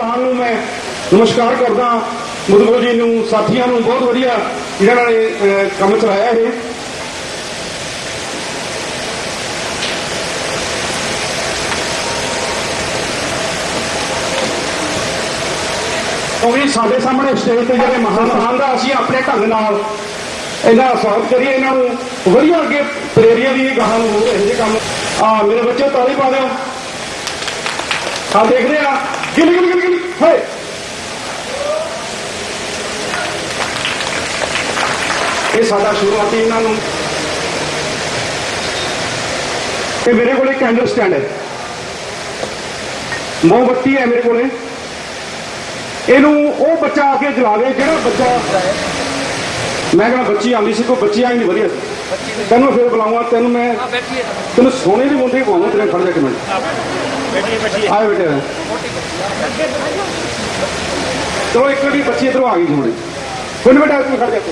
संस्थान नूं मैं नमस्कार करदा। मुदगल जी नूं, साथियों नूं बहुत वधिया जिन्हां ने काम चलाया है। क्योंकि साडे सामने स्टेज ते जिहड़े महान दा असीं अपने ढंग नाल इन्हां स्वागत करिए, इन्हां नूं वधिया अगे प्रेरिया दी गाहां नूं हो रहे काम। मेरे बच्चे ताली पा दिओ। देख रहे हैं गिली गिली गिली गिली है। ये साडा शुरुआती इन्हों मेरे को कैंडल स्टैंड है, मोमबत्ती है मेरे को। इनू वो बच्चा आके जला दे जो बच्चा, मैं कहना बच्ची आती सी, कोई बच्ची आई नहीं वधिया तेन फिर बुलाऊंगा, तेन मैं तेन सोने की मुंडी पाऊंगा, तेरे खड़ जा मिनट आए बेटे। चलो एक बार बच्ची इधरों आ गई जी होने कोई बेटा इसमें खड़ जाते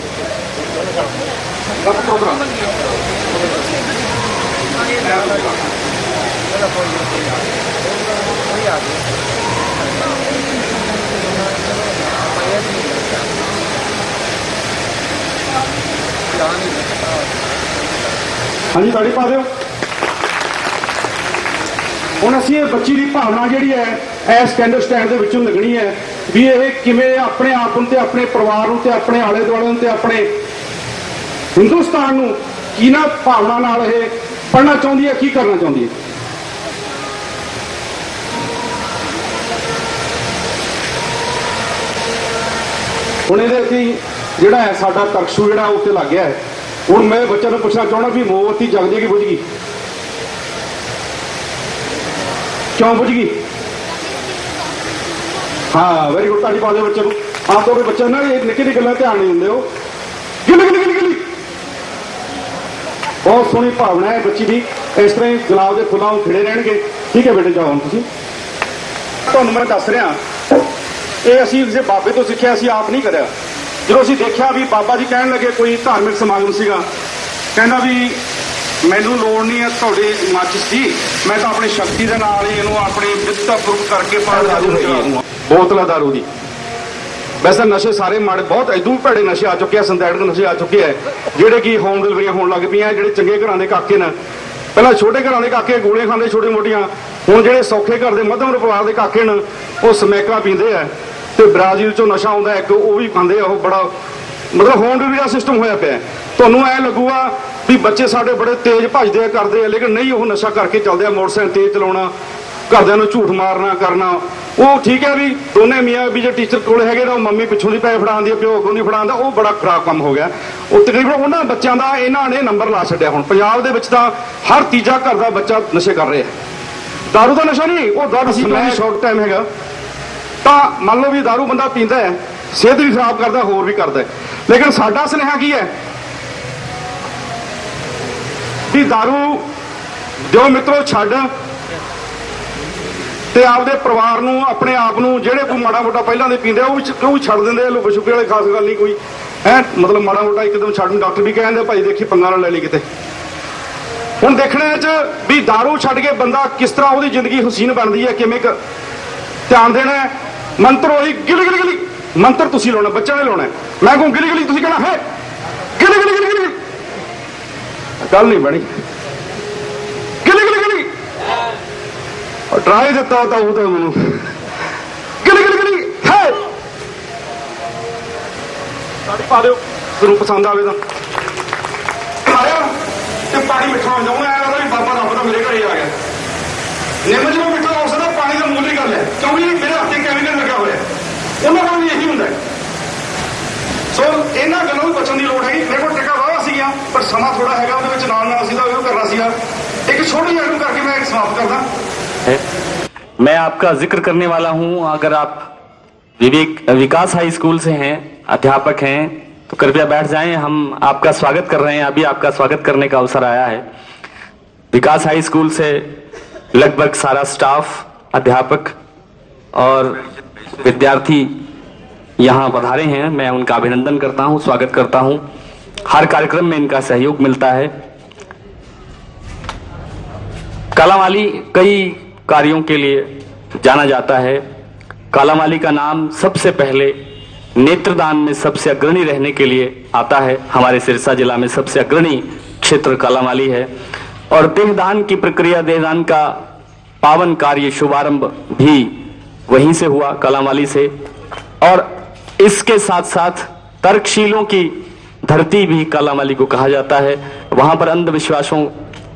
हाँ जी ताड़ी पा दो। हुण असीं ये बच्ची की भावना जिहड़ी है इस कैंडल स्टैंड के विचों लगनी है भी ये किवें अपने आप नूं ते अपने परिवार नूं ते अपने आले दुआले नूं ते अपने हिंदुस्तान नूं किहਨਾਂ भावना नाल ये पढ़ना चाहुंदी है, की करना चाहुंदी है। हुण इहदे असीं जिहड़ा है साडा तरकशू जिहड़ा उत्ते लग गया है। हुण मैं बच्चों नूं पुछना चाहुंदा भी मोमबत्ती जगदी कि बुझ गई? क्यों बुझ गई? हाँ वेरी गुड, ताड़ी पा दो बच्चे को। आम तौर पर बच्चे ना ये निक्की निक्की गल्लां ध्यान नहीं दिंदे। हो गिली गिली गिली गिली बहुत सोहनी भावना है बच्ची की। इस तरह ही गुलाब के फुलों खिड़े रहणगे। ठीक है बेटे, जाओ हुण तुसीं। तुहानूं मैं दस रहा ये असीं किसी बाबे तो सीखिया, असीं आप नहीं करिया। जो असीं देखिया भी बाबा जी कहण लगे कोई धार्मिक समागम सीगा, कहंदा भी मैनू लोड़ नहीं है थोड़ी माचिस की, मैं तो अपनी शक्ति के नाल ही इहनूं अपनी वित्ता प्रूफ करके बोतल दारू की। वैसे नशे सारे माड़े, बहुत इदों भी भैड़े नशे आ चुके हैं, सिंथेटिक नशे आ चुके हैं जिहड़े कि होम डिलीवरियां होण लग पईआं। जिहड़े चंगे घरां दे काके ने, पहलां छोटे घरां दे काके गोलियां खांदे छोटी मोटियां, हुण जिहड़े सौखे घर दे मध्यम परिवार दे काके ने वो समैका पींदे आ ते ब्राजील चों नशा आउंदा एक वो भी खांदे आ। बड़ा मतलब होम डिलीवरी का सिस्टम होया पिया। तुहानूं ऐ लगूगा भी बच्चे साडे बड़े तेज भजदे करदे, लेकिन नहीं, वो नशा करके चलदे आ। मोटरसाइकिल तेज चलाउणा, घरदिआं नूं झूठ मारना करना, वो ठीक है भी दोने मियाँ भी जो टीचर कोल है तो मम्मी पिछों की पैसे फड़ाती है, प्यो अगों नहीं फड़ा, वो बड़ा खराब काम हो गया। वो तकरीबन उन्होंने बच्चों का इन्हों ने नंबर ला छड्डिया। हुण पंजाब दे विच तां हर तीजा घर का बच्चा नशे कर रहा है। दारू का नशा नहीं, वो दारू मैं शॉर्ट टाइम है तो मान लो भी दारू बंदा पींदा है, सेहत भी खराब करता, होर भी करता है। लेकिन साडा सुनेहा की है भी दारू जो मित्रों छड्ड ते आपदे परिवार नूं, अपने आप नूं, जेहड़े कोई माड़ा मोटा पहलां दे पींदे वो भी छड्ड दिंदे। लुक छुपे वाली खास गल नहीं कोई है, मतलब माड़ा मोटा एकदम छड्ड। डॉक्टर भी कहंदे भाई देखी पंगा ना ले ली किते। हुण देखने च भी दारू छड्ड के बंदा किस तरह उसदी जिंदगी हसीन बनदी है, किवें ध्यान देना है। मंत्र वही गिली गिली गिली मंत्र तुसीं लाउणा, बच्चे ने लाउणा। मैं कहूं गिली गिली तुसीं कहना है गिली गिली गिली गिली, गल नहीं बनी। गिली गिली गिली और ट्राई दिता होता वो तो मैं गिली गिली गिली है। पा दो तुम पसंद आवे तो पानी मिठा हो जाऊंगा। ऐसा भी बाबा रब का मेरे घर ही आ गया। निम जो मिठा हो सकता पानी का मूल ही गल है, क्योंकि मेरे हाथ कैमिकल लगा हुआ है, उन्होंने को भी यही होंगे। सो इन्होंने गलों भी बचने की लड़ हैगी। मेरे को टिका वाह सी पर समा थोड़ा है करना सी। एक छोटी आइटम करके मैं समाप्त करना। मैं आपका जिक्र करने वाला हूं। अगर आप विकास हाई स्कूल से हैं, अध्यापक हैं, तो कृपया बैठ जाएं। हम आपका स्वागत कर रहे हैं। अभी आपका स्वागत करने का अवसर आया है। विकास हाई स्कूल से लगभग सारा स्टाफ, अध्यापक और विद्यार्थी यहाँ पधारे हैं। मैं उनका अभिनंदन करता हूँ, स्वागत करता हूँ। हर कार्यक्रम में इनका सहयोग मिलता है। कलावाली कई कार्यों के लिए जाना जाता है। कालामाली का नाम सबसे पहले नेत्रदान में सबसे अग्रणी रहने के लिए आता है। हमारे सिरसा जिला में सबसे अग्रणी क्षेत्र कालामाली है और देहदान की प्रक्रिया, देहदान का पावन कार्य शुभारंभ भी वहीं से हुआ, कालामाली से। और इसके साथ साथ तर्कशीलों की धरती भी कालामाली को कहा जाता है। वहां पर अंधविश्वासों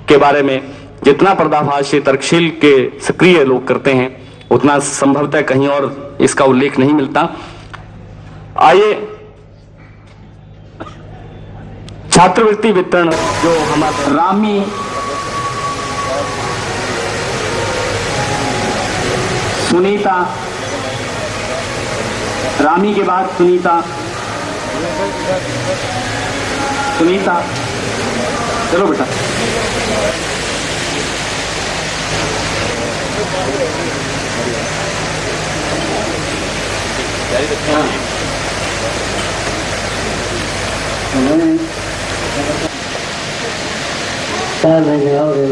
के बारे में जितना पर्दाफाश तर्कशील के सक्रिय लोग करते हैं उतना संभवतः कहीं और इसका उल्लेख नहीं मिलता। आइए छात्रवृत्ति वितरण जो हमारा रामी सुनीता, रामी के बाद सुनीता, सुनीता चलो बेटा।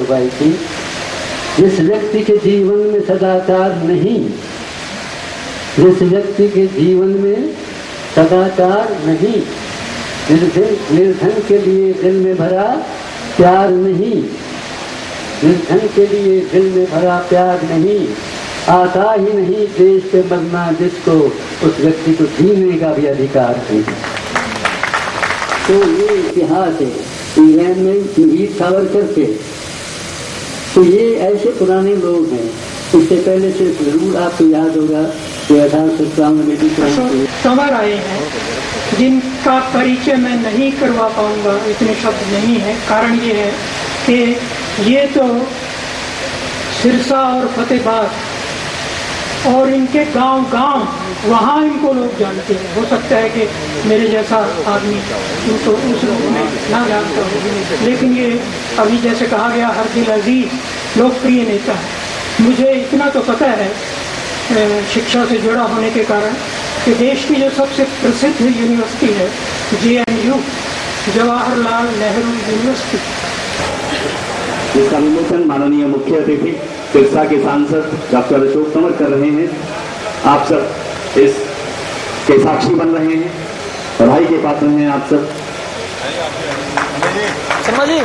भाई की जिस व्यक्ति के जीवन में सदाचार नहीं, जिस व्यक्ति के जीवन में सदाचार नहीं, निर्धन के लिए दिल में भरा प्यार नहीं, निर्धन के लिए दिल में भरा प्यार नहीं, आता ही नहीं देश पे मरना जिसको, उस व्यक्ति को जीने का भी अधिकार नहीं। तो ये इतिहास है इंग्लैंड में वीर सावरकर के। तो ये ऐसे पुराने लोग हैं। इससे पहले से जरूर आपको याद होगा कि 1857 संवर आए हैं जिनका परिचय मैं नहीं करवा पाऊंगा, इतने शब्द नहीं है। कारण ये है कि ये तो सिरसा और फतेहबाद और इनके गांव वहाँ इनको लोग जानते हैं। हो सकता है कि मेरे जैसा आदमी उनको उस रूप में ना जानता हो, लेकिन ये अभी जैसे कहा गया हर दिल अजीज लोकप्रिय नेता है। मुझे इतना तो पता है शिक्षा से जुड़ा होने के कारण कि देश की जो सबसे प्रसिद्ध यूनिवर्सिटी है JNU, जवाहरलाल नेहरू यूनिवर्सिटी, जिसका विमोचन माननीय मुख्य अतिथि सिरसा के सांसद डॉक्टर अशोक तंवर कर रहे हैं। आप सब इसके साक्षी बन रहे हैं, बधाई के पात्र हैं आप सब। शर्मा जी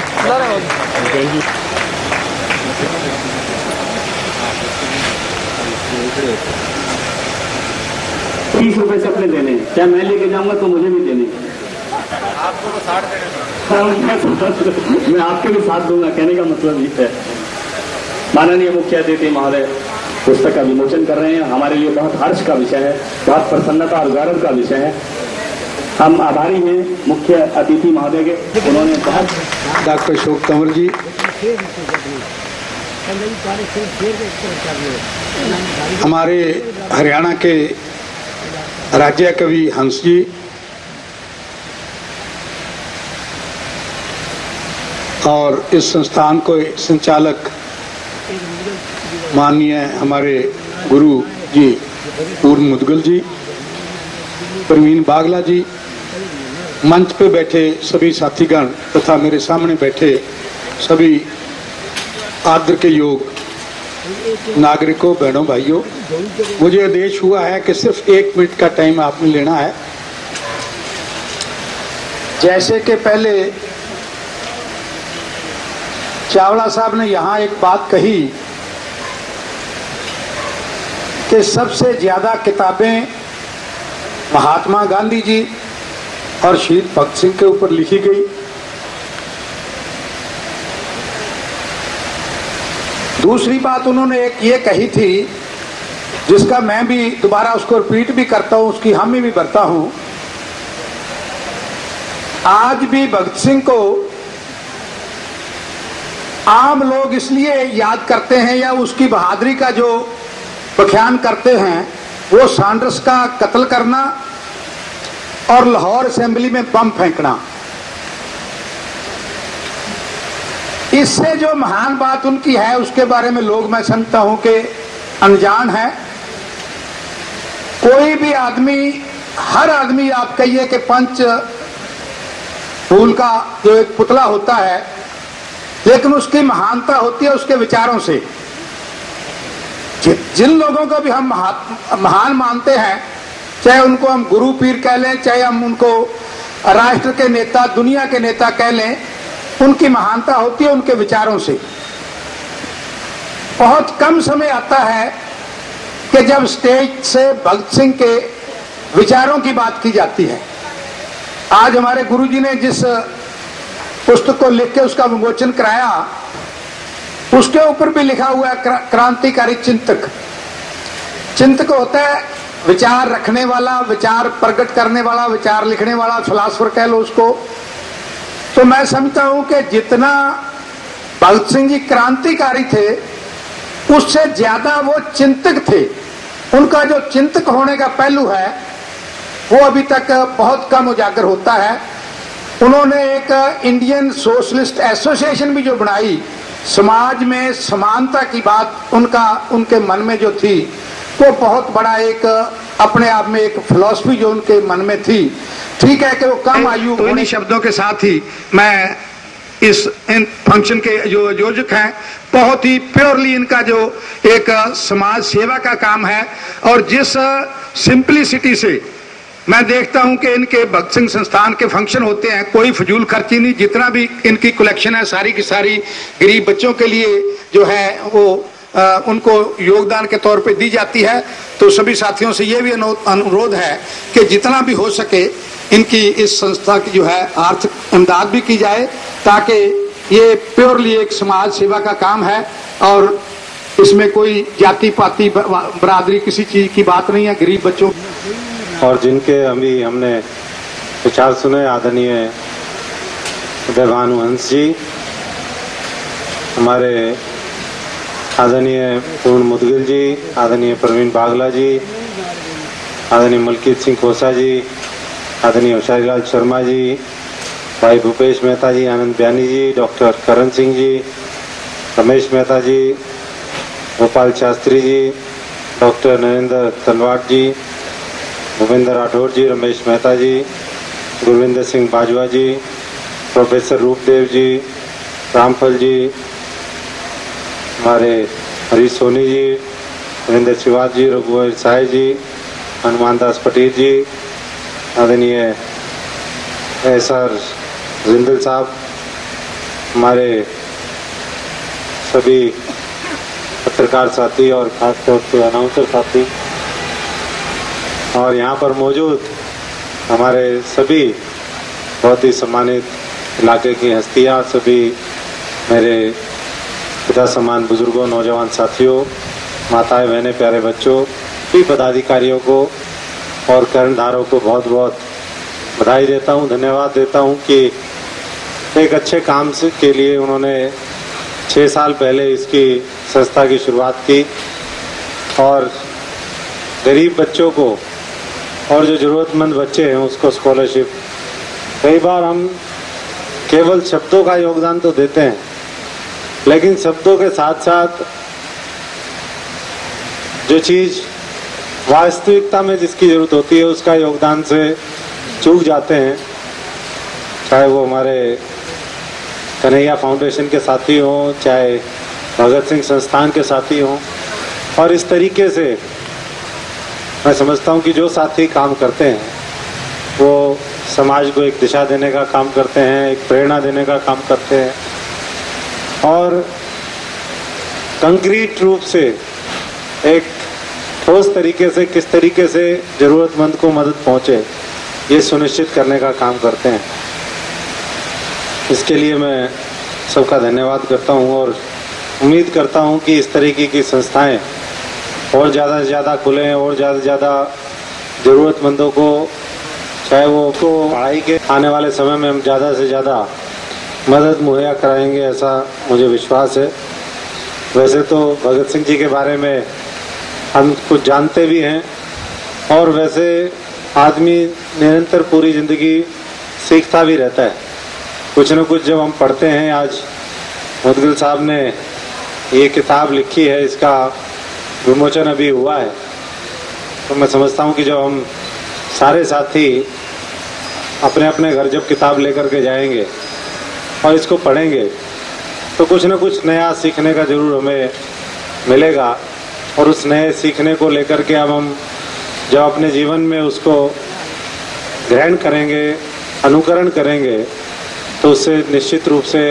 30 रुपए से अपने देने, क्या मैं लेके जाऊंगा तो मुझे भी देने। आपको तो 60 देने, मैं आपके भी साथ दूंगा, कहने का मतलब ये है। माननीय मुख्य अतिथि महोदय पुस्तक का विमोचन कर रहे हैं। हमारे लिए बहुत हर्ष का विषय है, बहुत प्रसन्नता और गौरव का विषय है। हम आभारी हैं मुख्य अतिथि महोदय के, उन्होंने बहुत डॉक्टर अशोक तंवर जी, हमारे हरियाणा के राज्य कवि हंस जी, और इस संस्थान को संचालक माननीय हमारे गुरु जी पूर्व मुदगल जी, प्रवीण बागला जी, मंच पे बैठे सभी साथीगण तथा मेरे सामने बैठे सभी आदर के योग नागरिकों, बहनों, भाइयों, मुझे आदेश हुआ है कि सिर्फ 1 मिनट का टाइम आपने लेना है। जैसे कि पहले चावला साहब ने यहाँ एक बात कही कि सबसे ज्यादा किताबें महात्मा गांधी जी और शहीद भगत सिंह के ऊपर लिखी गई। दूसरी बात उन्होंने एक ये कही थी, जिसका मैं भी दोबारा उसको रिपीट भी करता हूं, उसकी हामी भी भरता हूं। आज भी भगत सिंह को आम लोग इसलिए याद करते हैं या उसकी बहादुरी का जो बख्यान करते हैं, वो सैंडर्स का कत्ल करना और लाहौर असेंबली में बम फेंकना। इससे जो महान बात उनकी है उसके बारे में लोग, मैं समझता हूं कि अनजान है। कोई भी आदमी, हर आदमी आप कहिए कि पंच फूल का जो एक पुतला होता है, लेकिन उसकी महानता होती है उसके विचारों से। जिन लोगों को भी हम महान मानते हैं, चाहे उनको हम गुरु पीर कह लें, चाहे हम उनको राष्ट्र के नेता, दुनिया के नेता कह लें, उनकी महानता होती है उनके विचारों से। बहुत कम समय आता है कि जब स्टेज से भगत सिंह के विचारों की बात की जाती है। आज हमारे गुरुजी ने जिस पुस्तक को लिख के उसका विमोचन कराया, उसके ऊपर भी लिखा हुआ है क्रांतिकारी चिंतक। चिंतक होता है विचार रखने वाला, विचार प्रकट करने वाला, विचार लिखने वाला, फिलासफर कह लो उसको। तो मैं समझता हूं कि जितना भगत सिंह जी क्रांतिकारी थे, उससे ज्यादा वो चिंतक थे। उनका जो चिंतक होने का पहलू है वो अभी तक बहुत कम उजागर होता है। उन्होंने एक इंडियन सोशलिस्ट एसोसिएशन भी जो बनाई, समाज में समानता की बात उनके मन में जो थी, वो बहुत बड़ा एक अपने आप में एक फिलॉसफी जो उनके मन में थी। ठीक है कि वो कम आयु। तो इन्हीं शब्दों के साथ ही मैं इन फंक्शन के जो आयोजक हैं, बहुत ही प्योरली इनका जो एक समाज सेवा का काम है, और जिस सिंपलिसिटी से मैं देखता हूं कि इनके भगत सिंह संस्थान के फंक्शन होते हैं, कोई फजूल खर्ची नहीं। जितना भी इनकी कलेक्शन है सारी की सारी गरीब बच्चों के लिए जो है वो उनको योगदान के तौर पे दी जाती है। तो सभी साथियों से ये भी अनुरोध है कि जितना भी हो सके इनकी इस संस्था की जो है आर्थिक इमदाद भी की जाए, ताकि ये प्योरली एक समाज सेवा का काम है और इसमें कोई जाति पाति बरादरी किसी चीज की बात नहीं है। गरीब बच्चों और जिनके अभी हमने विचार सुने, आदरणीय उदय भानु हंस जी, हमारे आदरणीय पूर्ण मुदगिल जी, आदरणीय प्रवीण बागला जी, आदरणीय मलकीत सिंह खोसा जी, आदरणीय होशियारीलाल शर्मा जी, भाई भूपेश मेहता जी, आनंद बयानी जी, डॉक्टर करण सिंह जी, रमेश मेहता जी, गोपाल शास्त्री जी, डॉक्टर नरेंद्र तलवाट जी, भूपेंद्र राठौर जी, रमेश मेहता जी, गुरविंदर सिंह बाजवा जी, प्रोफेसर रूपदेव जी, रामफल जी, हमारे हरीश सोनी जी, रविंद्र शिवाज जी, रघुवर साय जी, हनुमान दास पटेल जी, आदरणीय एसआर जिंदल साहब, हमारे सभी पत्रकार साथी और खासतौर से अनाउंसर साथी, और यहाँ पर मौजूद हमारे सभी बहुत ही सम्मानित इलाके की हस्तियाँ, सभी मेरे पिता समान बुजुर्गों, नौजवान साथियों, माताएं, बहनें, प्यारे बच्चों, सभी पदाधिकारियों को और कर्णधारों को बहुत बहुत बधाई देता हूँ, धन्यवाद देता हूँ कि एक अच्छे काम के लिए उन्होंने 6 साल पहले इसकी संस्था की शुरुआत की और गरीब बच्चों को और जो ज़रूरतमंद बच्चे हैं उसको स्कॉलरशिप। कई बार हम केवल शब्दों का योगदान तो देते हैं, लेकिन शब्दों के साथ साथ जो चीज़ वास्तविकता में जिसकी ज़रूरत होती है उसका योगदान से चूक जाते हैं। चाहे वो हमारे कन्हैया फाउंडेशन के साथी हों, चाहे भगत सिंह संस्थान के साथी हों, और इस तरीके से मैं समझता हूँ कि जो साथी काम करते हैं वो समाज को एक दिशा देने का काम करते हैं, एक प्रेरणा देने का काम करते हैं, और कंक्रीट रूप से एक ठोस तरीके से किस तरीके से ज़रूरतमंद को मदद पहुँचे ये सुनिश्चित करने का काम करते हैं। इसके लिए मैं सबका धन्यवाद करता हूँ और उम्मीद करता हूँ कि इस तरीके की संस्थाएं और ज़्यादा से ज़्यादा खुलें और ज़्यादा से ज़्यादा ज़रूरतमंदों को, चाहे वो पढ़ाई के आने वाले समय में हम ज़्यादा से ज़्यादा मदद मुहैया कराएंगे, ऐसा मुझे विश्वास है। वैसे तो भगत सिंह जी के बारे में हम कुछ जानते भी हैं, और वैसे आदमी निरंतर पूरी ज़िंदगी सीखता भी रहता है, कुछ न कुछ जब हम पढ़ते हैं। आज मुदगिल साहब ने ये किताब लिखी है, इसका विमोचन अभी हुआ है, तो मैं समझता हूँ कि जब हम सारे साथी अपने अपने घर जब किताब लेकर के जाएंगे और इसको पढ़ेंगे तो कुछ न कुछ नया सीखने का ज़रूर हमें मिलेगा। और उस नए सीखने को लेकर के अब हम जब अपने जीवन में उसको ग्रहण करेंगे, अनुकरण करेंगे, तो उससे निश्चित रूप से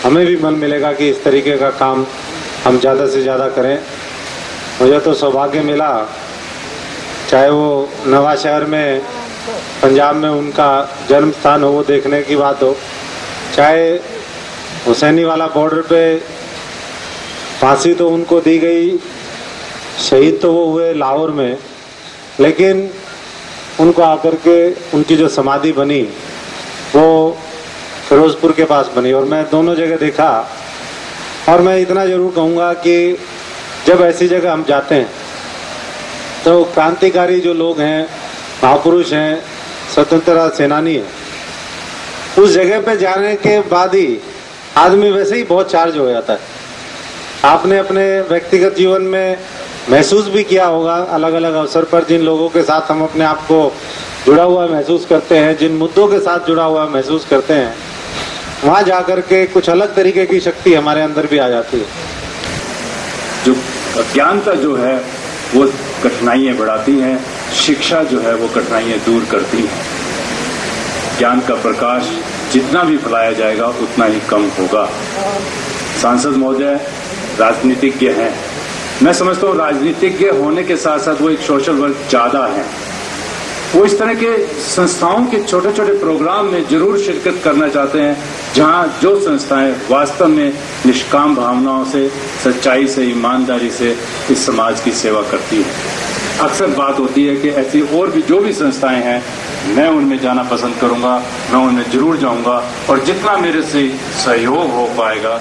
हमें भी मन मिलेगा कि इस तरीके का काम हम ज़्यादा से ज़्यादा करें। मुझे तो सौभाग्य मिला, चाहे वो नवा शहर में पंजाब में उनका जन्म स्थान हो वो देखने की बात हो, चाहे हुसैनी वाला बॉर्डर पे फांसी तो उनको दी गई, शहीद तो वो हुए लाहौर में, लेकिन उनको आकर के उनकी जो समाधि बनी वो फिरोजपुर के पास बनी। और मैं दोनों जगह देखा, और मैं इतना जरूर कहूँगा कि जब ऐसी जगह हम जाते हैं तो क्रांतिकारी जो लोग हैं, महापुरुष हैं, स्वतंत्रता सेनानी हैं, उस जगह पे जाने के बाद ही आदमी वैसे ही बहुत चार्ज हो जाता है। आपने अपने व्यक्तिगत जीवन में महसूस भी किया होगा, अलग अलग अवसर पर जिन लोगों के साथ हम अपने आप को जुड़ा हुआ महसूस करते हैं, जिन मुद्दों के साथ जुड़ा हुआ महसूस करते हैं, वहाँ जाकर के कुछ अलग तरीके की शक्ति हमारे अंदर भी आ जाती है। जो अज्ञानता जो है वो कठिनाइयाँ बढ़ाती हैं, शिक्षा जो है वो कठिनाइयाँ दूर करती है। ज्ञान का प्रकाश जितना भी फैलाया जाएगा उतना ही कम होगा। सांसद महोदय राजनीतिज्ञ हैं, मैं समझता हूँ राजनीतिज्ञ होने के साथ साथ वो एक सोशल वर्क ज्यादा है। वो इस तरह के संस्थाओं के छोटे छोटे प्रोग्राम में जरूर शिरकत करना चाहते हैं, जहाँ जो संस्थाएं वास्तव में निष्काम भावनाओं से, सच्चाई से, ईमानदारी से इस समाज की सेवा करती है। अक्सर बात होती है कि ऐसी और भी जो भी संस्थाएं हैं, मैं उनमें जाना पसंद करूंगा, मैं उनमें जरूर जाऊंगा, और जितना मेरे से सहयोग हो पाएगा